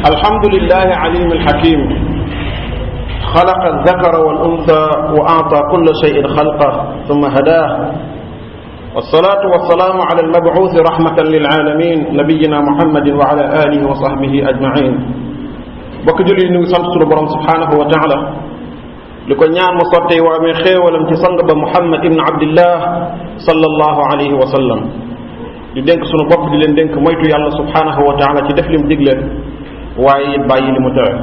الحمد لله عليم الحكيم خلق الذكر والأنثى وأعطى كل شيء خلقه ثم هداه والصلاة والسلام على المبعوث رحمة للعالمين نبينا محمد وعلى آله وصحبه أجمعين bokk julli ñu ngi sant sunu borom subhanahu wa taala li ko ñaan mu sottee waa mi xéewalam ci sang ba Muhammad ibn Abdillah sallallahu alayhi wa sallam di dénk sunu bopp di leen dénk moytu yàlla subhanahu wa taala ci def lim digle waaye it bàyyi li mu tere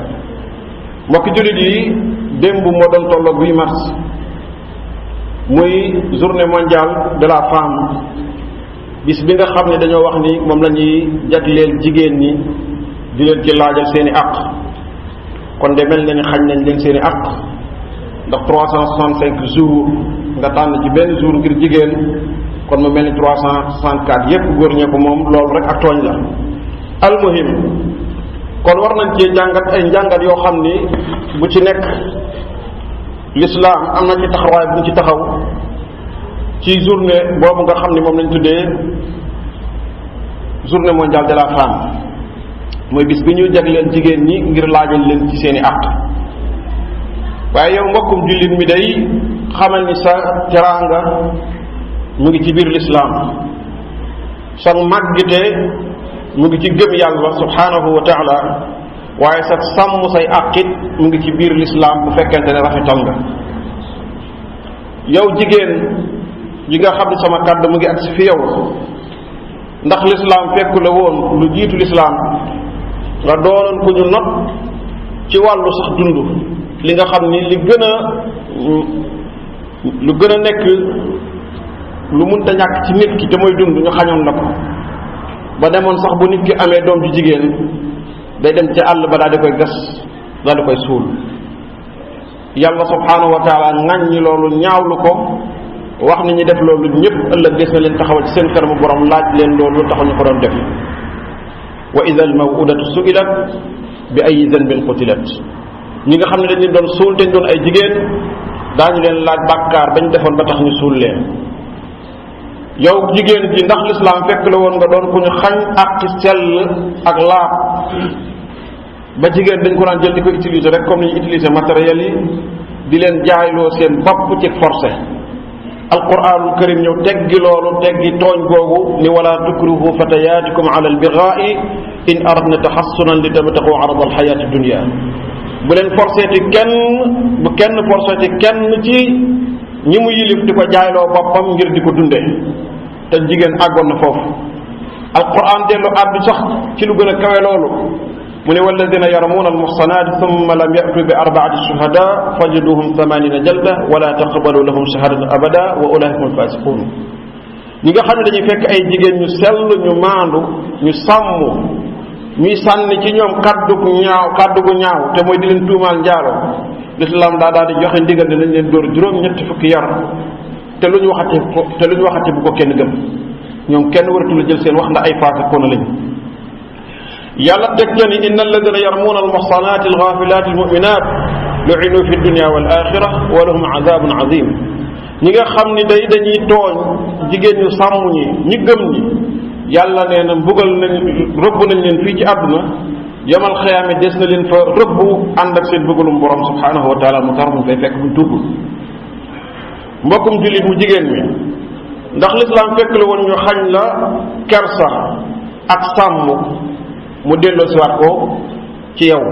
mbokki jullit yi démb moo doon tolloog 8 mars muy journée mondiale de la femme bis bi nga xam ne dañoo wax ni moom la ñuy jagleel jigéen ñi di leen ci laajal seeni àq kon de mel na ni xañ nañ leen seeni àq ndax 365 jours nga tànn ci benn jour ngir jigéen kon mu mel ni 364 yépp góor ñee ko moom loolu rek ak tooñ la almuhim kon war nañ cee jàngat ay njàngat yoo xam ni bu ci nekk l'islam am na ci taxawaay bu ñu ci taxaw ci journée boobu nga xam ni moom lañ tuddee journée mondiale de la femme mooy bis bi ñuy jagleel jigéen ñi ngir laajal leen ci seeni àq waaye yow mbokkum jullit mi day xamal ni sa teraanga mu ngi ci biir lislaam sa màggite mu ngi ci gëm yàlla subhanahu wa taala waaye sa sàmm say àqit mu ngi ci biir lislaam bu fekkente ne rafetal nga yow jigéen yi nga xam ne sama kàddu mu ngi agsi fi yow ndax lislaam fekku la woon lu jiitu lislaam nga doonoon ku ñu not ci wàllu sax dund li nga xam ni lu gën a nekk lu munta ñàkk ci nit ki te mooy dund ñu xañoon la ko ba demoon sax bu nit ki amee doom ju jigéen day dem ci àll ba daal di koy gas daal di koy suul yàlla subhanahu wa taala ŋàññi loolu ñaawlu ko wax ni ñi def loolu ñëpp ëllëg des na leen taxawal ci seen kanamu borom laaj leen loolu lu taxu ñu ko doon def wa ida al mawudatu suilat bi ay zanbin qutilat ñi nga xam ne dañ leen doon suul te ñu doon ay jigéen daañu leen laaj bàkkaar bañ defoon ba tax ñu suul leen yow jigéen ji ndax lislaam fekk la woon nga doon ku ñu xañ ak sell ak laab ba jigéen dañ ko daan jël di ko utiliser rek comme ni ñu utiliser matériel yi di leen jaayloo seen bopp ci forcé alquranul karim ñëw teggi loolu teggi tooñ googu ni wala tukrihu fatayaatikum ala albigaa'i in aradna taxassunan li tabtaxu arada alxayaati dunia bu leen forcéti kenn bu kenn forcéti kenn ci ñi mu yilif di ko jaayloo boppam ngir di ko dundee te jigéen àggoon na foofu alquran dellu àddu sax ci lu gën a kawe loolu mu ne walladina yarmuuna almuxsanaati thumma lam yatu bi arbaati shuhada fajliduhum 80 jalda wala taqbalu lahum shahadatan abada wa ulaika hum fasiqun ñi nga xam ne dañuy fekk ay jigéen ñu sell ñu maandu ñu sàmm ñuy sànni ci ñoom kaddu gu ñaaw te mooy di leen tuumaal njaalo l'islam daal di joxe ndigal ne nañ leen dóor juróom-ñetti fukki yar te lu ñu waxati bu ko kenn gëm ñoom kenn waratul jël seen wax ndax ay faasiqoona lañu yàlla teg ca ni inna alladina yarmuuna almuxsanaati algaafilaati almuminat lu'inu fi dunia wal axira wa lahum azabun azim ñi nga xam ni dañuy tooñ jigéen ñu sàmm ñi gëm ñi yàlla nee na mbugal rëbb nañ leen fii ci àdduna yamal xiyaame des na leen fa rëbb ànd ak seen bëggalum borom subhanahu wa taala mu tar mu fay fekk buñ tuubul mbokkum jullit mu jigéen mi ndax lislaam fekk la woon ñu xañ la kersa ak sàmm mu delloo siwaat ko ci yow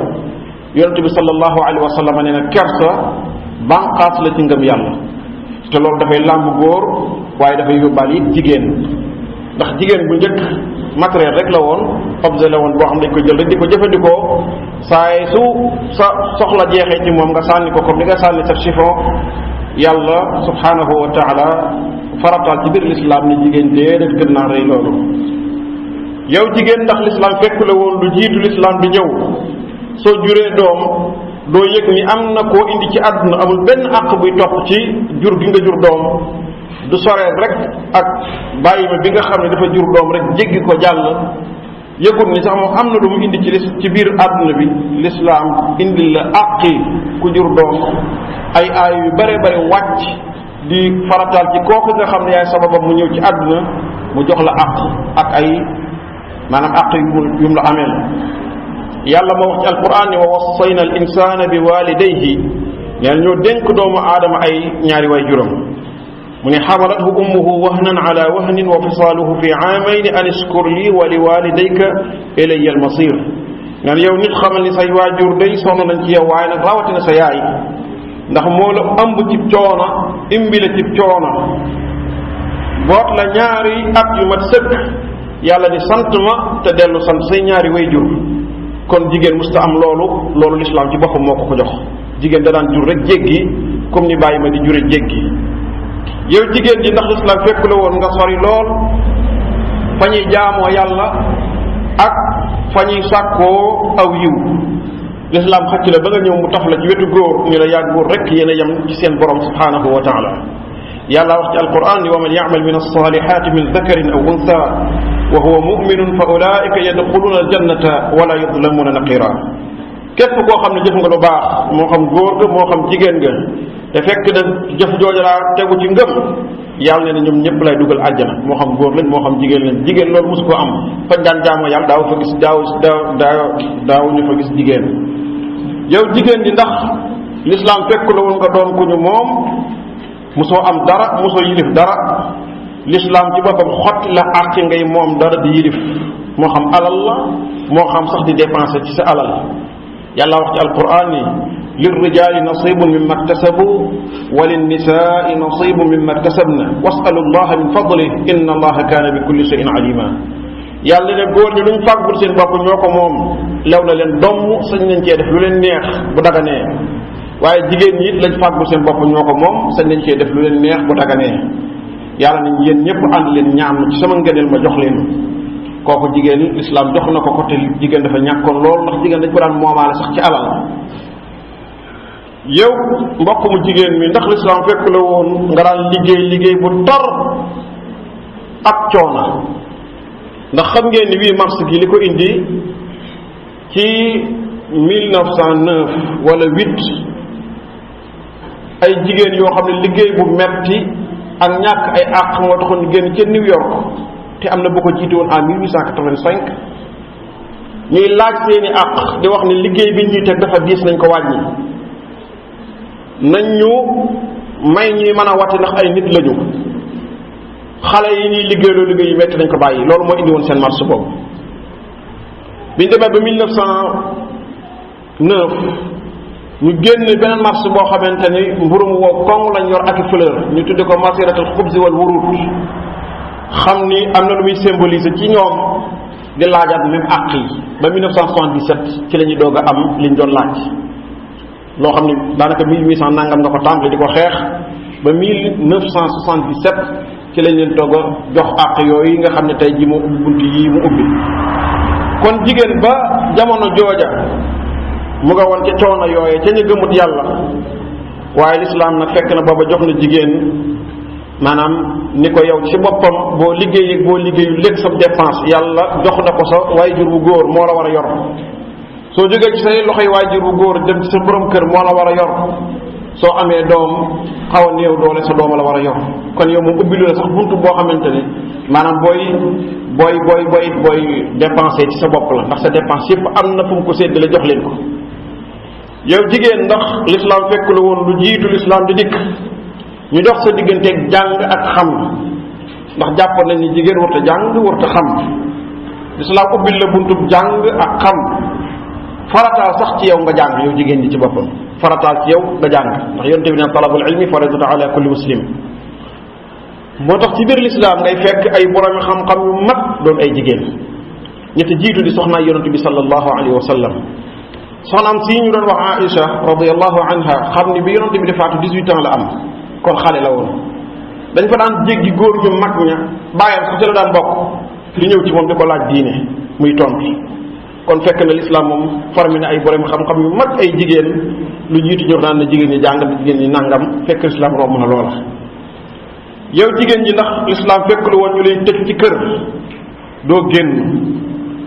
yonente bi sallallahu alayhi wa sallam nee na kersa banqaas la ci ngëm yàlla te loolu dafay làmb góor waaye dafay yóbbaal it jigéen ndax jigéen bu njëkk matériel rek la woon objet la woon boo xam dañ ko jël rek di ko jëfandikoo saay su sa soxla jeexee ci moom nga sànni ko comme ni nga sànni sa chiffon yàlla subhanahu wa taala farataal ci biir lislaam ni jigéen déedéet gën naa rëy loolu yow jigéen ndax lislaam fekk la woon lu jiitu lislaam bi ñëw soo juree doom doo yëg ni am na koo indi ci àdduna amul benn àq buy topp ci jur gi nga jur doom du soree rek ak bàyyi ma bi nga xam ne dafa jur doom rek jéggi ko jàll yëgut ni sax moom am na lu mu indi ci biir àdduna bi lislaam indil la àqi ku jur doom ay aay yu bare bare wàcc di farataal ci kooku nga xam ne yaay sababam mu ñëw ci àdduna mu jox la àq ak ay maanaam àq yu mu la ameel yàlla moo wax ci alquran ni wa wassayna al insana bi walidayhi neen ñoo dénk doomu aadama ay ñaari way juróom mu ne xamalathu ummuhu wahnan ala wahnin wa fisaaluhu fi aamayni an ishkur lii wa li walidayka ilayya al masir neen yow nit xamal ni say waajur day sonn nañ ci yow waaye nag rawatina sa yaay ndax moo la ëmb cib coono imbi la cib coono boot la ñaari at yu mat sëkk yàlla ni sant ma te dellu sant say ñaari way jur kon jigéen musta am loolu lislaam ci boppam moo ko ko jox jigéen da daan jur rek jéggi comme ni bàyyi ma di jure jéggi yow jigéen ji ndax lislaam fekk la woon nga sori lool fa ñuy jaamoo yàlla ak fa ñuy sàkkoo aw yiw lislaam xëcc la ba nga ñëw mu taf la ci wetu góor ni la yaa góor rek yéen a yem ci seen borom subhanahu wa taala yàlla wax ci alquran ni wa man yaamal min alsalihati min dakarin aw unsa wa huwa muminun fa ulaika yadxuluna aljannata wala yudlamuna naqira képp koo xam ne jëf nga lu baax moo xam góor ga moo xam jigéen nga te fekk na jëf jooja laa tegu ci ngëm yàlla ne na ñoom ñëpp lay dugal àjjana moo xam góor lañ moo xam jigéen lañ jigéen loolu mosu ko am fañ daan jaamoo yàlla daaw fa gis daaw ñu fa gis jigéen yow jigéen ji ndax l'islam fekk la woon nga doon ku ñu moom mosoo am dara mosoo yilif dara l'islam ci boppam xotti la àqi ngay moom dara di yilif moo xam alal la moo xam sax di dépenser ci sa alal yàlla wax ci alquran ni lirrijali nasibun mimma iktasabu wa linnisaai nasibun mimma iktasabna wasalu allaha min fadlih inna allaha kaana bi kulli shay'in alima yàlla ne góor ñi luñ fàggul seen bopp ñoo ko moom lew na leen domm sañ nañ cee def lu leen neex bu daganee waaye jigéen ñi it lañ fàggul seen bopp ñoo ko moom sañ nañ cee def lu leen neex bu daganee yàlla nañ yéen ñëpp ànd leen ñaan ci sama ngëneel ma jox leen kooku jigéen lislaam jox na ko te jigéen dafa ñàkkoon lool ndax jigéen dañ ko daan moomaale sax ci alal yow mbokk mu jigéen mi ndax lislaam fekk la woon nga daan liggéey bu tar ak coona ndax xam ngeen ni 8 mars gi li ko indi ci 1909 wala 8 ay jigéen yoo xam ne liggéey bu metti ak ñàkk ay àq moo taxoon ñu génn ca New York te am na bu ko jiite woon en 1885 ñuy laaj seeni àq di wax ne liggéey bi ñuy teg dafa diis nañ ko wàññi nañ ñu may ñuy mën a wate ndax ay nit lañu xale yi ñuy liggéeyloo liggéey yu metti nañ ko bàyyi loolu moo indi woon seen marche boobu biñ demee ba 1909 ñu génn beneen marche boo xamante ni mburum woo koŋ lañ yor ak i fleur ñu tudde ko masiratul xubsi wal wurut xam ni am na lu muy symboliser ci ñoom di laajaat même àq yi ba 1977 ci la ñuy doog a am liñ doon laaj loo xam ni daanaka 1800 nangam nga ko tàmbali di ko xeex ba 1977 ci lañ leen toog a jox àq yooyu nga xam ne tey ji moo ubbi bunt yii mu ubbi kon jigéen ba jamono jooja mu nga woon ca coono yooye ca ñu gëmut yàlla waaye lislaam nag fekk na booba jox na jigéen maanaam ni ko yow ci boppam boo liggéey boo liggéeyu léegi sa dépense yàlla jox na ko sa waajur bu góor moo la war a yor soo jógee ci say loxoy waajur bu góor dem ci sa borom kër moo la war a yor soo amee doom xaw a néew doole sa doom la war a yor kon yow moom ubbilu la sax buntu boo xamante ne maanaam booy dépensé ci sa bopp la ndax sa dépense yëpp am na fu mu ko séddale jox leen ko yow jigéen ndax l'islam fekk la woon lu jiitu l'islam di dikk ñu dox sa digganteeg jàng ak xam ndax jàpp nañ ni jigéen warta jàng warta xam l'islam ubbil la buntub jàng ak xam farataal sax ci yow nga jàng yow jigéen ji ci boppam farataal ci yow nga jàng ndax yonte bi ne talabul ilmi faridatu ala kulli muslim moo tax ci biir l'islam ngay fekk ay borom xam-xam yu mag doon ay jigéen ñetti jiitu di soxnaay yonente bi sallallahu alayhi wa sallam soxnaam si ñu doon wax Aïcha radiyallahu anha xam ni bi yonente bi di faatu 18 ans la am kon xale la woon dañ fa daan jéggi góor ñu mag ña bàyyam su ci la daan bokk di ñëw ci moom di ko laaj diine muy tontu kon fekk na l'islam moom formé na ay borom xam-xam yu mag ay jigéen lu jiitu ñu naan na jigéen ñi jàng jigéen ñi nangam fekk l'islam romb na loola yow jigéen ñi ndax l'islam fekk lu woon ñu lay tëj ci kër doo génn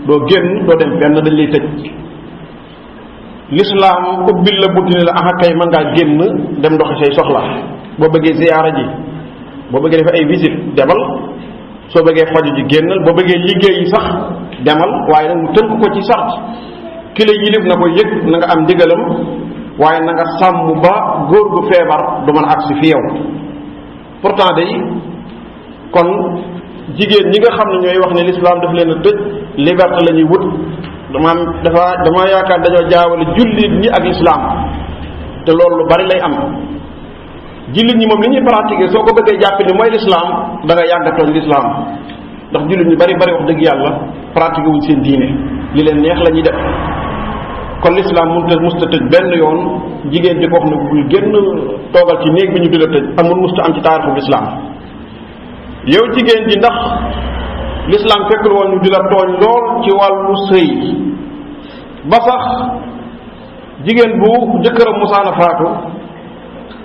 doo dem fenn dañ lay tëj l'islam ubbil la bunti ne la aha kay mën ngaa génn dem doxi say soxla boo bëggee ziyaara ji boo bëggee def ay visite demal soo bëggee faju ji génnal boo bëggee liggéey yi sax demal waaye nag mu tënk ko ci sart ki la yilif na ko yëg na nga am ndigalam waaye na nga sàmm ba góor gu feebar du mën a agsi fi yow. pourtant day kon jigéen ñi nga xam ne ñooy wax ne l'islam daf leen a tëj liberté la ñuy wut dama yaakaar dañoo jaawale jullit ñi ak l'islam te loolu lu bari lay am. jullit ñi moom li ñuy pratiquer soo ko bëggee jàpp ni mooy l'islam da nga yàgg a tooñ l'islam ndax jullit ñu bari wax dëgg yàlla pratiquer wuñ seen diine li leen neex la ñuy def. kon l'islam musta tëj benn yoon jigéen di ko wax ne bul génn toogal ci néeg bi ñu di la tëj amul musta am ci taarixu l'islam. yow jigéen ji ndax l'islam fekkul woon ñu di la tooñ lool ci wàllu sëy ba sax jigéen bu jëkkëram musaana faatu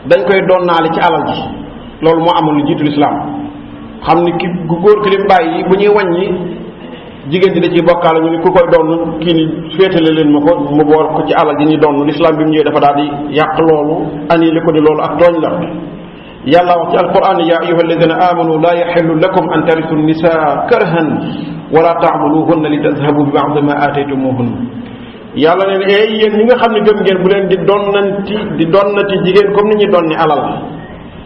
dañ koy donnaale ci alal ji loolu moo amoon lu jiitu l'islam xam ni ki gu góor ki lim bàyyi bu ñuy wàññi jigéen ji da ciy bokkaale ñu ni ku koy donn kii ni féetale leen ma ko mu bool ko ci alal ji ñuy donn l'islam bi mu ñëwee dafa daal di yàq loolu annulé ko ni loolu ak tooñ la. yàlla wax ci alquran ya ayuha alladina amanu la yaxillu lakum an tarisu nisaa karhan wala taamaluhunna li tadhabu bi ba'di ma ataytumuhunna. yàlla ne yéen ñi nga xam ne gëm ngeen bu leen di donnati jigéen comme ni ñuy donni alal.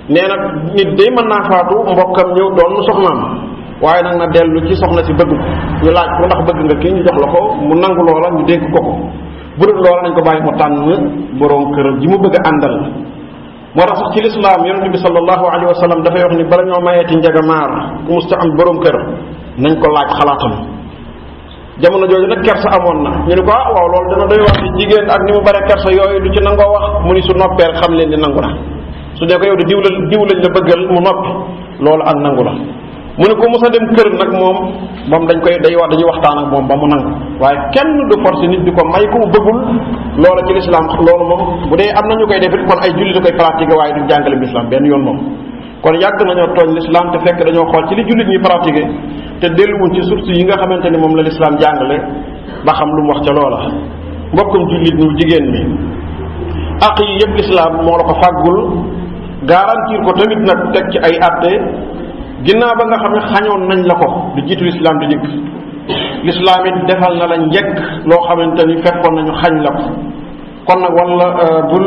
nee na nit day mën naa faatu mbokkam ñëw doon soxnaam waaye nag na dellu ci soxna si bëgg ñu laaj ko ndax bëgg nga kii ñu jox la ko mu nangu loola ñu dénk ko bu dul loola nañ ko bàyyi mu tànn boroom këram ji mu bëgg a àndal. moo tax sax ci lislaam yonente bi sallallahu alayhi wa sallam dafay wax ni bala ñoo mayeeti njagamaar ku musta am boroom kër nañ ko laaj xalaatam. jamono jooju nag kersa amoon na ñu ne ko waaw loolu dana doy wax ci jigéen ak ni mu bare kersa yooyu du ci nangoo wax mu ni su noppee xam leen ni nangu na su dee ko yow di diw lañ la bëggal mu noppi loolu ak nangu la. mu ne ko mos a dem kër nag moom dañuy waxtaan ak moom ba mu nangu waaye kenn du force nit di ko may ku mu bëggul loola ci l'islam loolu moom bu dee am na ñu koy def it kon ay jullit da koy pratiquer waaye du jàngale bi l'islam benn yoon moom. kon yàgg nañoo tooñ l'islam te fekk dañoo xool ci li jullit ñi pratiquer te delluwuñ ci source yi nga xamante ni moom la l'islam jàngale ba xam lu mu wax ca loola. mbokkum jullit ñu jigéen mi ak yi yëpp l'islam moo la ko fàggul garantir ko tamit nag teg ci ay atte ginnaaw ba nga xam ne xañoon nañ la ko du jiitu l'islam di dikk. l'islam it defal na la njëkk loo xamante ni fekkoon nañu xañ la ko kon nag wala bul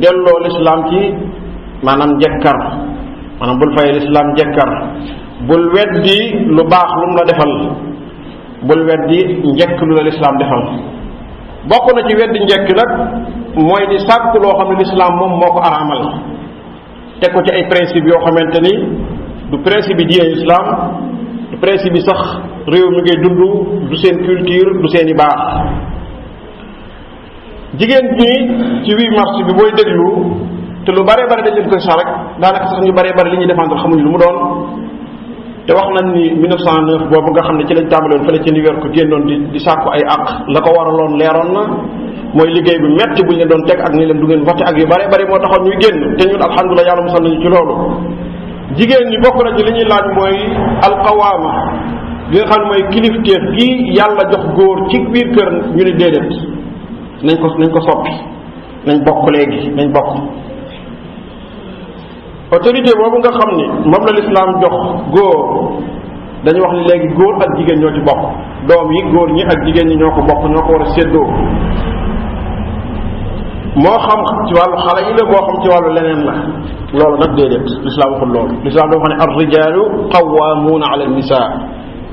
delloo l'islam ci maanaam njëkkar maanaam bul fay l'islam njëkkar bul weddi lu baax lu mu la defal bul weddi njëkk lu la l'islam defal. bokk na ci weddi njëkk nag mooy di sàkk loo xam ne l'islam moom moo ko araamal teg ko ci ay principe yoo xamante ni du principe yi diine islam du principe yi sax réew mi ngay dund du seen culture du seen i baax. jigéen ñi ci 8 mars bi booy déglu te lu bare bare dañ leen koy sax rek daanaka sax ñu bare bare li ñuy défendre xamuñu lu mu doon te wax nañ ni 1909 boobu nga xam ne ci lañ tàmbaloon fële ci New York génnoon di sàkku ay àq la ko waraloon leeroon na mooy liggéey bu metti buñ leen doon teg ak ni leen du ngeen voté ak yu bare bare moo taxoon ñuy génn te ñun alhamdulilah yàlla musal nañu ci loolu. jigéen ñi bokk na ci li ñuy laaj mooy alqawaama li nga xam ne mooy kilifteef gi yàlla jox góor ci biir kër ñu ne déedéet nañ ko soppi nañ bokk léegi nañ bokk. autorité boobu nga xam ni moom la l'islam jox góor dañu wax ni léegi góor ak jigéen ñoo ci bokk doom yi góor ñi ak jigéen ñi ñoo ko bokk ñoo ko war a séddoo moo xam ci wàllu xale yi la moo xam ci wàllu leneen la loolu nag déedéet l'islam waxul loolu l'islam dafa ne ar-rijaalu qawwaamuuna ala an-nisaa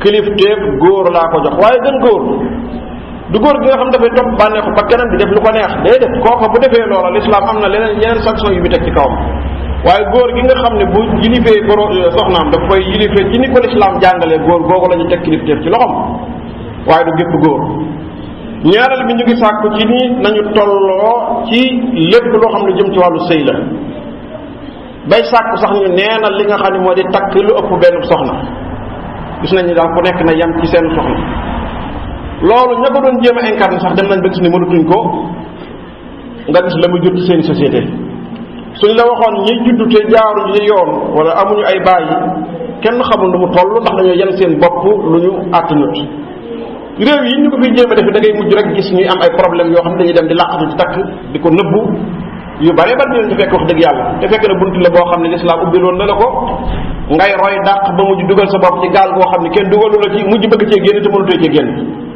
kilifteef góor laa ko jox waaye gën góor du góor gi nga xam dafay topp bànneexu ba keneen di def lu ko neex déedéet kooka bu defee loola l'islam am na yeneen sanction yu bi teg ci kawam waaye góor gi nga xam ne bu yilifee soxnaam daf koy yilifee ci ni ko l'islam jàngalee góor googu la ñu teg kilifteef ci loxom waaye du gépp góor. ñaareel bi ñu ngi sàkku ci ni nañu tolloo ci lépp loo xam ne jëm ci wàllu sëy la bay sàkku sax ñu neenal li nga xam ne moo di takk lu ëpp benn soxna gis nañu daal ku nekk na yem ci seen soxna loolu ña ko doon jéem a incarné sax dem nañ ba gis ni mënatuñ ko nga gis la mu jur ci seen société. suñ la waxoon ñi juddu te jaaruñu ci yoon wala amuñu ay bàyyi kenn xamul nu mu toll ndax dañoo yan seen bopp lu ñu àttanut réew yi ñu ko fiy jéem a def da ngay mujj rek gis ñuy am ay problème yoo xam ne dañuy dem di làqatu ci takk di ko nëbbu yu bare bari dinañ ci fekk wax dëgg yàlla te fekk na bunt la boo xam ne l'islam ubbiloon na la ko ngay roy dàq ba mujj dugal sa bopp ci gaal goo xam ne kenn dugalu la ci mujj bëgg cee génn te mënutee cee génn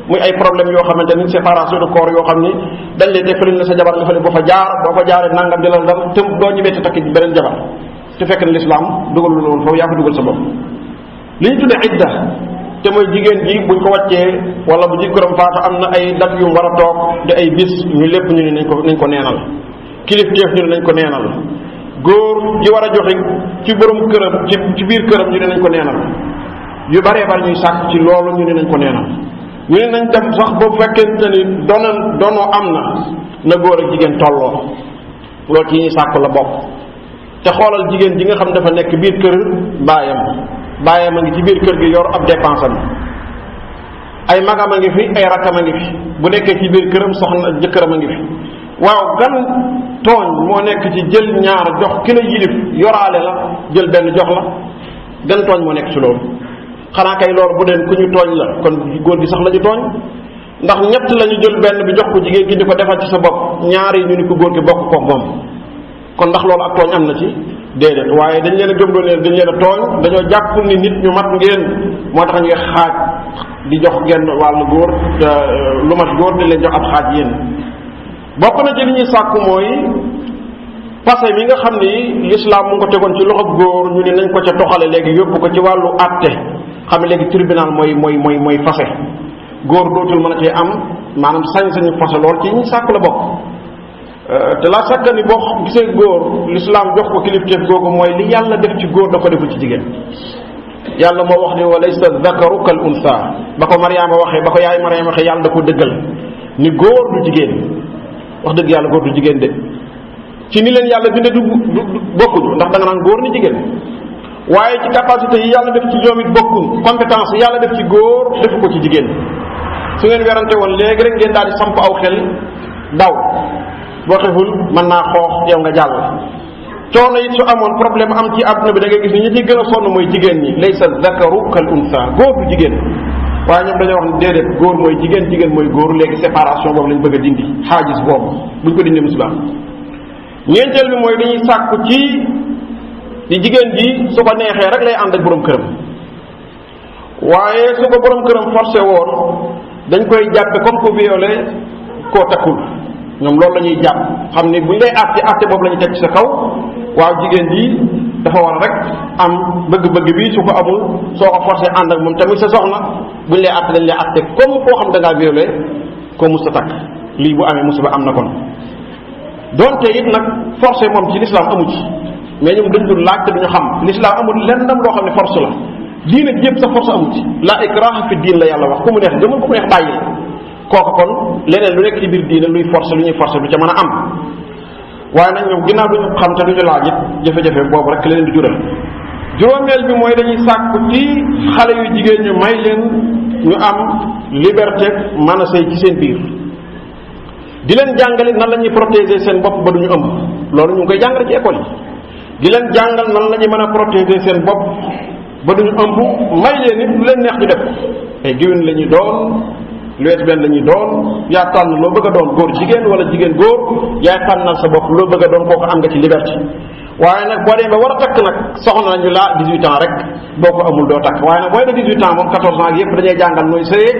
muy ay problème yoo xamante ni séparation de corps yoo xam ni dañ lay def la sa jabar nga fële boo fa jaar boo fa jaaree nangam di la dal te doo ñëwee te takki beneen jabar te fekk na l'islam dugalul la woon foofu yaa ko dugal sa bopp. li ñu tuddee idda te mooy jigéen ji buñ ko wàccee wala bu jëkkëram faatu am na ay dat yu war a toog di ay bis ñu lépp ñu ne nañ ko neenal kilifteef ñu ne nañ ko neenal góor ji war a joxe ci borom këram ci biir këram ñu ne nañ ko neenal yu baree bari ñuy sàkk ci loolu ñu ne nañ ko neenal ñu ne nañ dem sax boobu fekkente ni doonoo am na góor ak jigéen tolloo loolu ci ñuy sàkk la bokk te xoolal jigéen ji nga xam dafa nekk biir kër baayam a ngi ci biir kër gi yor ab dépense am ay magam a ngi fi ay rakkam a ngi fi bu nekkee ci biir këram soxna jëkkëram a ngi fi waaw gan tooñ moo nekk ci jël ñaar jox ki la yilif yoraale la jël benn jox la gan tooñ moo nekk ci loolu xanaa kay loolu bu deen ku ñu tooñ la kon góor gi sax la ñu tooñ ndax ñett la ñu jël benn bi jox ko jigéen gi di ko defal ci sa bopp ñaar yi ñu ni ko góor gi bokk ko moom kon ndax loolu ak tooñ am na ci déedéet waaye dañ leen a gëmloo ne dañ leen a tooñ dañoo jàpp ni nit ñu mat ngeen moo tax ñuy xaaj di jox genn wàllu góor lu mat góor di leen jox ab xaaj yéen bokk na ci li ñuy sàkku mooy passé mi nga xam ni l'islam mu ngi ko tegoon ci loxo góor ñu ne nañ ko ca toxale léegi yóbbu ko ci wàllu àtte xam ne léegi tribunal mooy fase góor dootul mën a cee am maanaam sañ-sañu fase lool ci ñuy sàkku la bokk te la sakka ni boo gisee góor l'islam jox ko kilifteef googu mooy li yàlla def ci góor da ko deful ci jigéen yàlla moo wax ni wa laysa dhakaru kal unsa ba ko Mariama waxee ba ko yaay Mariama waxee yàlla da ko dëggal ni góor du jigéen wax dëgg yàlla góor du jigéen de ci ni leen yàlla binde du bokkuñu ndax da nga naan góor ni jigéen waaye ci capacité yi yàlla def ci ñoom it bokkuñ compétence yi yàlla def ci góor defu ko ci jigéen su ngeen werante woon léegi rek ngeen daal di samp aw xel daw boo xeful mën naa xoox yow nga jàll coono it su amoon problème am ci àdduna bi da ngay gis ni ñi ciy gën a sonn mooy jigéen ñi laysa dhakaru kal unsa góor du jigéen waaye ñoom dañoo wax ne déedéet góor mooy jigéen jigéen mooy góor léegi séparation boobu lañ bëgg a dindi xaajis boobu buñ ko dindee musiba ñeenteel bi mooy dañuy sàkku ci di jigéen ji su ko neexee rek lay ànd ak borom këram waaye su ko borom këram forcé woon dañ koy jàppe comme ko violé koo takkul ñoom loolu la ñuy jàpp xam ni buñ lay àtte boobu la ñuy teg ci sa kaw waaw jigéen ji dafa war rek am bëgg-bëgg bi su ko amul soo ko forcé ànd ak moom tamit sa soxna buñ lay àtte dañ lay àtte comme koo xam da ngaa violé koo mus a takk lii bu amee musiba am na kon donte it nag forcé moom ci l'islam amu ci mais ñoom dañ dul laaj te duñu xam l'islam amul lennam loo xam ne force la diine jépp sa force amu ci la ikraha fi diin la yàlla wax ku mu neex gëmal ku mu neex bàyyi kooku kon leneen lu nekk ci biir diine luy force lu ñuy force du ca mën a am waaye nag ñoom ginnaaw duñu xam te duñu laaj it jafe-jafe boobu rek leneen di jural juróomeel bi mooy dañuy sàkku ci xale yu jigéen ñu may leen ñu am liberté mën a sëy ci seen biir di leen jàngale nan la ñuy protéger seen bopp ba duñu ëmb loolu ñu ngi koy jàngale ci école yi di leen jàngal nan la ñuy mën a protéger seen bopp ba duñu ëmb may leen nit lu leen neex di def ay giwin la ñuy doon lesbienne la ñuy doon yaa tànn loo bëgg a doon góor jigéen wala jigéen góor yaa tànnal sa bopp loo bëgg a doon kooku am nga ci liberté waaye nag boo demee ba war a takk nag soxna nañu la 18 ans rek boo ko amul doo takk waaye nag booy na 18 ans moom 14 ans yëpp dañuy jàngal nooy sëyee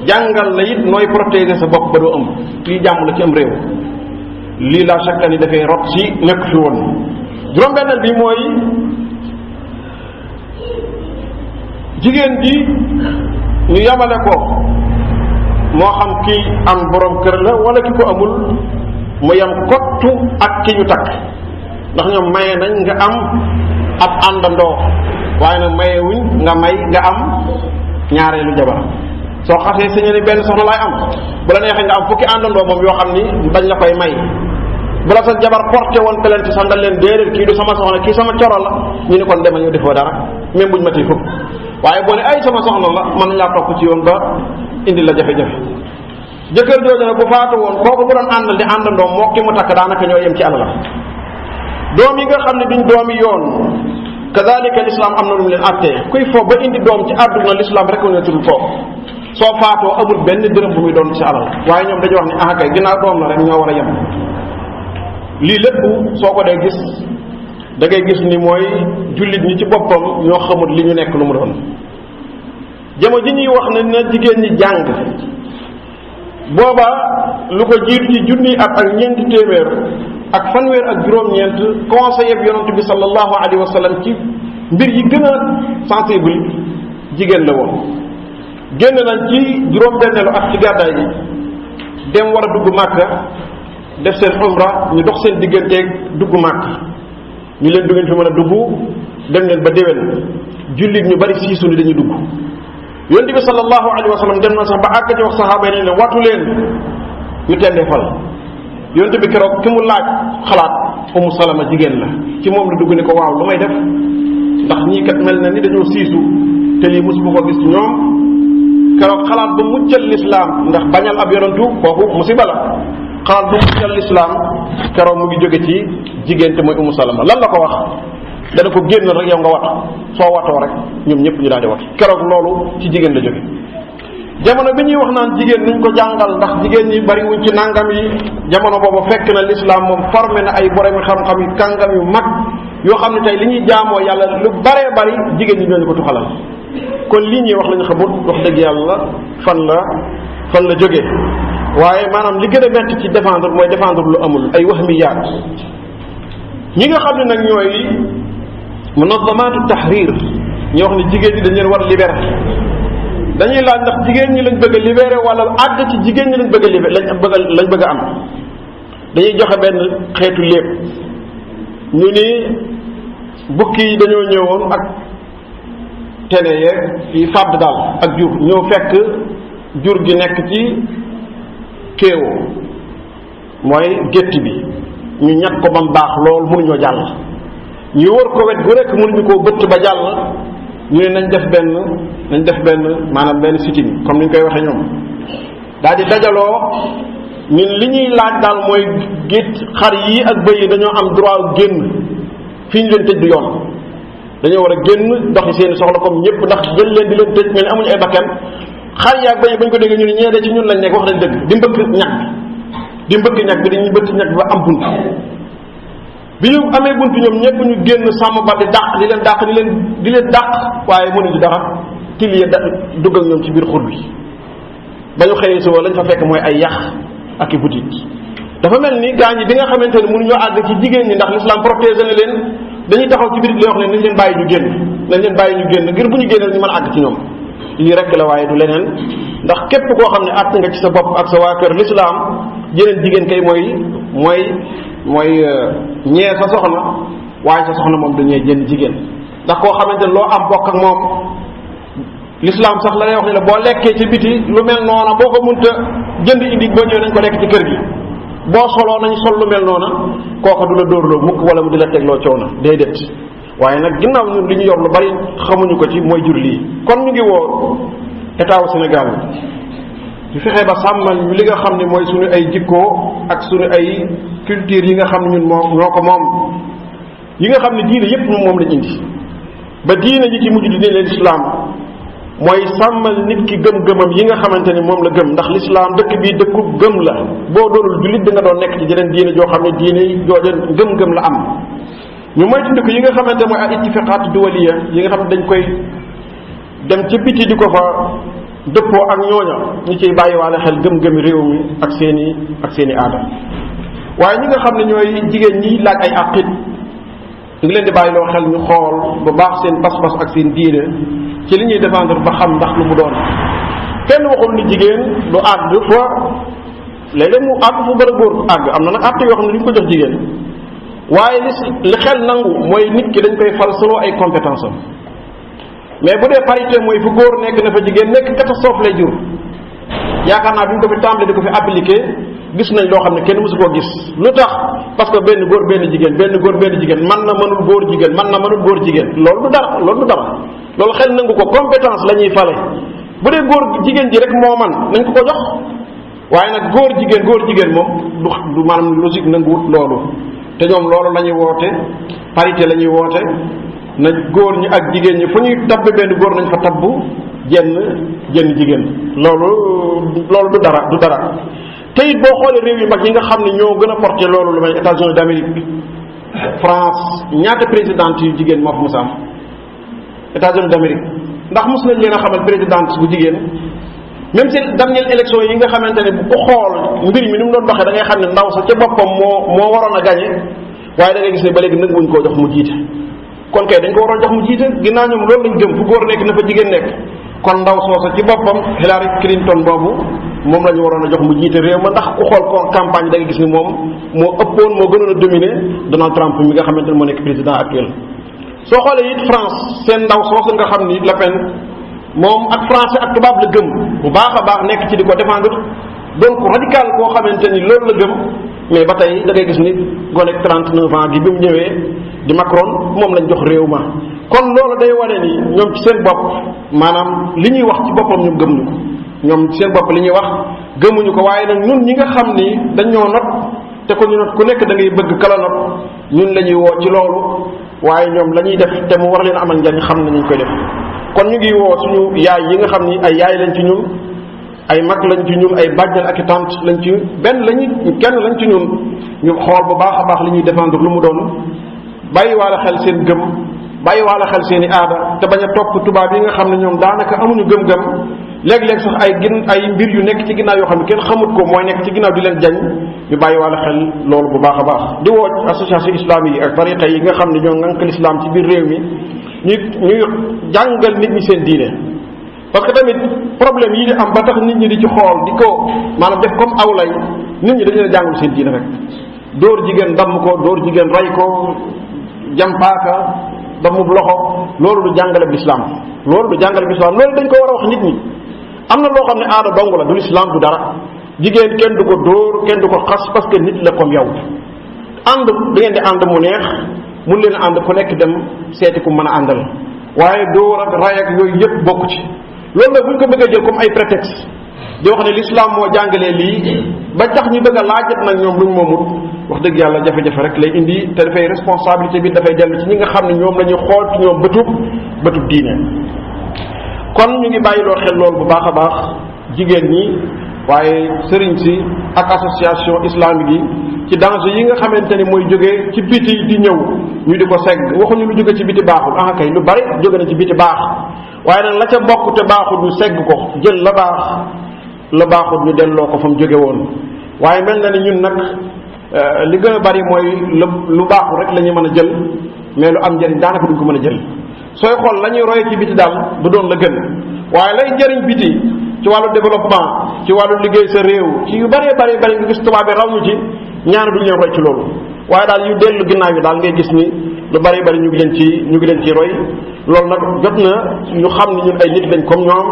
jàngal la it nooy protéger sa bopp ba doo ëmb lii jàmm la ci am réew lii la chaque année dafay rot si nekk fi woon juróom-benneel bi mooy jigéen ji ñu yamale ko moo xam ki am borom kër la wala ki ko amul mu yam kottu ak ki ñu takk ndax ñoom maye nañ nga am ab àndandoo waaye nag mayewuñ nga may nga am ñaareelu jabar soo xasee sañe ni benn soxna laay am bu la neexee nga am fukki àndandoo moom yoo xam ni dañ la koy may bu la sa jabar porté woon plainte sax nga leen déedéet kii du sama soxna kii sama coro la ñu ni kon demal ñu defoo dara même buñ ma tey fukk waaye boo ne ay sama soxna la mën nañ laa topp ci yoon ba indi la jafe-jafe jëkkër jooju nag bu faatu woon kooku bu doon àndal di àndandoo moo ki mu takk daanaka ñoo yem ci àll la doom yi nga xam ne duñ doomi yoon kazalika l'islam am na lu mu leen attee kuy foofu ba indi doom ci àdduna l'islam reconnaître foofu soo faatoo amul benn dërëm bu muy doon ci alal waaye ñoom dañu wax ni ah kay ginnaaw doom la rek ñoo war a yem lii lépp soo ko dee gis da ngay gis ni mooy jullit ñi ci boppam ñoo xamul li ñu nekk lu mu doon jamono ji ñuy wax ne na jigéen ñi jàng booba lu ko jiitu ci junni at ak ñeenti téeméer ak fanweer ak juróom-ñeent conseiller yonent bi sallallahu alayhi wa sallam ci mbir yi gën a sensible jigéen la woon. génn nañ ci juróom-benneelu at ci gàddaay gi dem war a dugg Màkka def seen umra ñu dox seen digganteeg dugg Màkka ñu leen du ngeen fi mën a dugg dem leen ba déwén jullit ñu bari siisu ni dañuy dugg. yonent bi sallallahu alayhi wa sallam dem na sax ba àgg ci wax saxaaba yi ne leen watu leen ñu tendee fal yonent bi keroog ki mu laaj xalaat Umu Salama jigéen la ci moom la dugg ni ko waaw lu may def ndax ñii kat mel na ni dañoo siisu te lii mosuma ko gis ci ñoom keroog xalaat ba muccal lislaam ndax bañal ab yonentu kooku musiba la xalaat ba muccal lislaam keroog mu ngi jóge ci jigéen te mooy Umu Salama lan la ko wax dana ko génn rek yow nga wat soo watoo rek ñoom ñëpp ñu daal di wat keroog loolu ci jigéen la jóge jamono bi ñuy wax naan jigéen nuñ ko jàngal ndax jigéen ñi bari wuñ ci nangam yi jamono boobu fekk na lislaam moom formé na ay boromi xam-xam yu kàngam yu mag yoo xam ne tey li ñuy jaamoo yàlla lu baree bari jigéen ñi ñoo ñu ko tuxalal kon lii ñuy wax lañu xamut wax dëgg yàlla fan la jógee waaye maanaam li gën a metti ci défendre mooy défendre lu amul ay wahmiyaat ñi nga xam ne nag ñooy munazamatu tahrir ñi wax ne jigéen ñi dañ leen war a libérer dañuy laaj ndax jigéen ñi lañ bëgg a libérer wala àgg ci jigéen ñi lañ bëgg a libérer lañ bëgg a am dañuy joxe benn xeetu lépp ñu ni bukki yi dañoo ñëwoon ak tene yeeg yi fàdd daal ak jur ñëw fekk jur gi nekk ci kéewo mooy gétt bi ñu ñat ko ba mu baax loolu mënuñoo jàll ñu wër ko wet gu rekk mënuñu koo bëtt ba jàll ñu ne nañ def benn maanaam benn sitin comme ni ñu koy waxee ñoom daal di dajaloo ñun li ñuy laaj daal mooy gétt xar yi ak bëy yi dañoo am droit génn fi ñu leen tëj du yoon dañoo war a génn doxi seeni soxla comme ñëpp ndax jël leen di leen tëj mel ni amuñu ay bakkan xar yi ak bëy yi bañ ko déggee ñu ne ñee de ci ñun lañ nekk wax nañ dëgg di mbëkk ñag bi dañuy bëtt ñag bi ba am bunt bi ñu amee bunt ñoom ñëpp ñu génn sàmm ba di dàq di leen dàq waaye mënuñu dara tiliye dugg ak ñoom ci biir xur bi ba ñu xëyee suba lañ fa fekk mooy ay yax ak i butit dafa mel ni gaañ yi bi nga xamante ne mënuñoo àgg ci jigéen ñi ndax l'islam protégé na leen dañuy taxaw ci biir li wax ne nañ leen bàyyi ñu génn ngir bu ñu génnee ñu mën a àgg ci ñoom lii rek la waaye du leneen ndax képp koo xam ne àtt nga ci sa bopp ak sa waa kër l'islam jeneen jigéen kay mooy ñee sa soxna waaye sa soxna moom dañuy jënd jigéen ndax koo xamante ne loo am bokk ak moom l'islam sax la lay wax ne la boo lekkee ci biti lu mel noona boo ko munta jënd indi boo ñëwee nañ ko lekk ci kër gi boo soloo nañ sol lu mel noona kooka du la dóorloo mukk wala mu di la tegloo coow na déedéet waaye nag ginnaaw ñun li ñu yor lu bari xamuñu ko ci mooy jur lii kon ñu ngi woo état wu Sénégal ñu fexe ba sàmmal ñu li nga xam ne mooy suñu ay jikkoo ak suñu ay culture yi nga xam ne ñun ñoo ko moom yi nga xam ne diine yépp moom lañ indi ba diine ji ci mujj di diine l'islam mooy sàmmal nit ki gëm-gëmam yi nga xamante ni moom la gëm ndax l'islam dëkk bii dëkku gëm la boo doonul jullit da nga doon nekk ci jeneen diine joo xam ne diine jooju gëm-gëm la am ñu moytandiku yi nga xamante mooy ay ittifaqaat duwaliya yi nga xam ne dañ koy dem ca biti di ko fa dëppoo ak ñooña ñu ciy bàyyiwaale xel gëm-gëmi réew mi ak seeni aada waaye ñi nga xam ne ñooy jigéen ñi laaj ay àqit ñu ngi leen di bàyyiloo xel ñu xool bu baax seen pas-pas ak seen diine ci li ñuy défendre ba xam ndax lu mu doon kenn waxul ni jigéen du àgg fa léeg-léeg mu àgg fu bari góor àgg am na nag àtte yoo xam ne duñ ko jox jigéen waaye li xel nangu mooy nit ki dañ koy fal selon ay compétence am mais bu dee parité mooy fu góor nekk na fa jigéen nekk catastrophe lay jur yaakaar naa bi ñu ko fi tàmbalee di ko fi appliqué gis nañ loo xam ne kenn mësu koo gis lu tax parce que benn góor benn jigéen man na mënul góor jigéen loolu du dara loolu xel nangu ko compétence la ñuy fale bu dee góor jigéen ji rek moo man nañ ko jox waaye nag góor jigéen moom du maanaam logique nanguwut loolu te ñoom loolu la ñuy woote parité la ñuy woote na góor ñi ak jigéen ñi fu ñuy tabb benn góor nañ fa tabb jenn jigéen loolu du dara te it boo xoolee réew yu mag yi nga xam ne ñoo gën a porté loolu lu may États-Unis d'Amérique France ñaata présidente yu jigéen moo fa mos a am États-Unis d'Amérique ndax mos nañ leen a xamal présidente bu jigéen même si dernière élection yi nga xamante ne bu ko xool mbir mi ni mu doon doxee da ngay xam ne ndaw sa ca boppam moo waroon a gagné waaye da ngay gis ne ba léegi nag wuñ koo jox mu jiite kon kay dañ ko waroon jox mu jiite ginnaaw ñoom loolu lañ gëm fu góor nekk na fa jigéen nekk kon ndaw soosa ci boppam Hillary Clinton boobu moom la ñu waroon a jox mu jiite réew ma ndax ku xool ko campagne da nga gis ni moom moo ëppoon moo gënoon a dominer Donald Trump mi nga xamante ne moo nekk président actuel. soo xoolee it France seen ndaw soosu nga xam ni Le Pen moom ak français ak tubaab la gëm bu baax a baax nekk ci di ko défendre donc radical koo xamante ni loolu la gëm mais ba tey da ngay gis ni gone 39 ans gi bi mu ñëwee di Macron moom lañ jox réew ma kon loolu day wane ni ñoom ci seen bopp maanaam li ñuy wax ci boppam ñoom gëmuñu ko ñoom ci seen bopp li ñuy wax gëmuñu ko waaye nag ñun ñi nga xam ni dañ ñoo not te ko ñu not ku nekk da ngay bëgg kala not ñun la ñuy woo ci loolu waaye ñoom la ñuy def te mu war leen amal njariñ xam ne ñu koy def kon ñu ngi woo suñu yaay yi nga xam ni ay yaay lañ ci ñun ay mag lañ ci ñun ay bàjjan ak i tante lañ ci benn lañu kenn lañ ci ñun ñu xool bu baax a baax li ñuy défendre lu mu doon bàyyi waale xel seen gëm bàyyi waale xel seen i aada te bañ a topp tubaab yi nga xam ne ñoom daanaka amuñu gëm-gëm léeg-léeg sax ay mbir yu nekk ci ginnaaw yoo xam ne kenn xamut ko mooy nekk ci ginnaaw di leen jañ ñu bàyyi waale xel loolu bu baax a baax di woo association islamique yi ak tariqa yi nga xam ne ñoo ngànk l'islam ci biir réew mi ñuy jàngal nit ñi seen diine parce que tamit problème yi di am ba tax nit ñi di ci xool di ko maanaam def comme aw lay nit ñi dañu leen jàngul seen diine rek dóor jigéen damm ko dóor jigéen ray ko jampaaka dammub loxo loolu du jàngale bi lislaam loolu dañ ko war a wax nit ñi am na loo xam ne aada dong la du lislaam du dara jigéen kenn du ko dóor kenn du ko xas parce que nit la comme yow ànd da ngeen di ànd mu neex mun leen ànd ku nekk dem seeti ku mën a àndal waaye dóor ak ray ak yooyu yëpp bokku ci loolu nag bu ñu ko bëggee jël comme ay prétexte di wax ne l'islam moo jàngalee lii ba tax ñu bëgg a laajat nag ñoom luñ moomut wax dëgg yàlla jafe-jafe rek lay indi te dafay responsabilité bi dafay dellu ci ñi nga xam ne ñoom la ñuy xool ci ñoom bëtub diine kon ñu ngi bàyyiloo xel loolu bu baax a baax jigéen ñi waaye sëriñ si ak association islamique yi ci danger yi nga xamante ni mooy jógee ci biti di ñëw ñu di ko segg waxuñu lu jóge ci biti baaxul ah kay lu bari jóge na ci biti baax waaye nag la ca bokk te baaxul ñu segg ko jël la baaxul ñu delloo ko fa mu jóge woon waaye mel na ni ñun nag li gën a bari mooy lu baaxul rek la ñuy mën a jël mais lu am njëriñ daanaka duñ ko mën a jël sooy xool la ñuy roye ci biti daal du doon la gën waaye lay njëriñ biti ci wàllu développement ci wàllu liggéey sa réew ci yu bëree bëri nga gis tubaab bi raw ñu ci ñaari duñ leen roy ci loolu waaye daal yu dellu ginnaaw yi daal ngay gis ni lu bëri ñu ngi leen ci roy loolu nag jot na ñu xam ne ñun ay nit lañ comme ñoom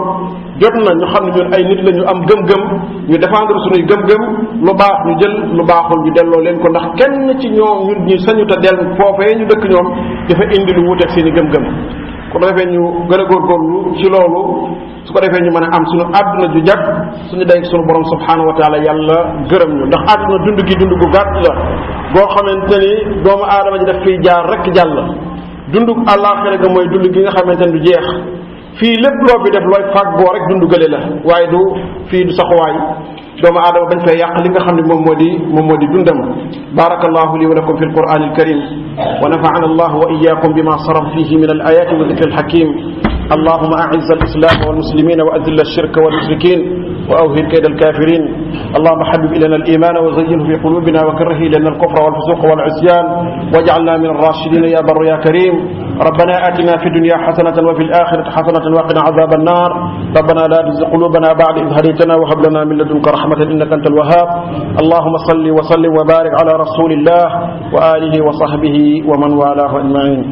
jot na ñu xam ne ñun ay nit la ñu am gëm-gëm ñu défendre suñuy gëm-gëm lu baax ñu jël lu baaxul ñu delloo leen ko ndax kenn ci ñoom ñun ñu sañu ta del foofee ñu dëkk ñoom dafa indi lu wuuteeg seen i gëm-gëm ko defee ñu gën a góorgóorlu ci loolu su ko defee ñu mën a am suñu àdduna ju jag suñu day suñu borom subhanahu wa taala yàlla gërëm ñu ndax àdduna dund gi dund gu gàtt la boo xamante ni doomu aadama ji daf fiy jaar rek jàll dund àllaaxira ga mooy dund gi nga xamante ni du jeex fii lépp loo fi def looy fàggoo rek dund gële la waaye du fii du saxuwaay doomu aadama bañ fay yàq li nga xam ne moom moo di dundam barakallahu li wa lakum fi alquran alkarim wa nafa'ana allah wa iyyakum bima saraf fihi min alayati wa dhikri alhakim اللهم أعز الإسلام والمسلمين وأذل الشرك والمشركين وأوهن كيد الكافرين اللهم حبب إلينا الإيمان وزينه في قلوبنا وكره إلينا الكفر والفسوق والعصيان واجعلنا من الراشدين يا بر يا كريم ربنا آتنا في الدنيا حسنة وفي الآخرة حسنة وقنا عذاب النار ربنا لا تزغ قلوبنا بعد إذ هديتنا وهب لنا من لدنك رحمة إنك أنت الوهاب اللهم صل وسلم وبارك على رسول الله وآله وصحبه ومن والاه أجمعين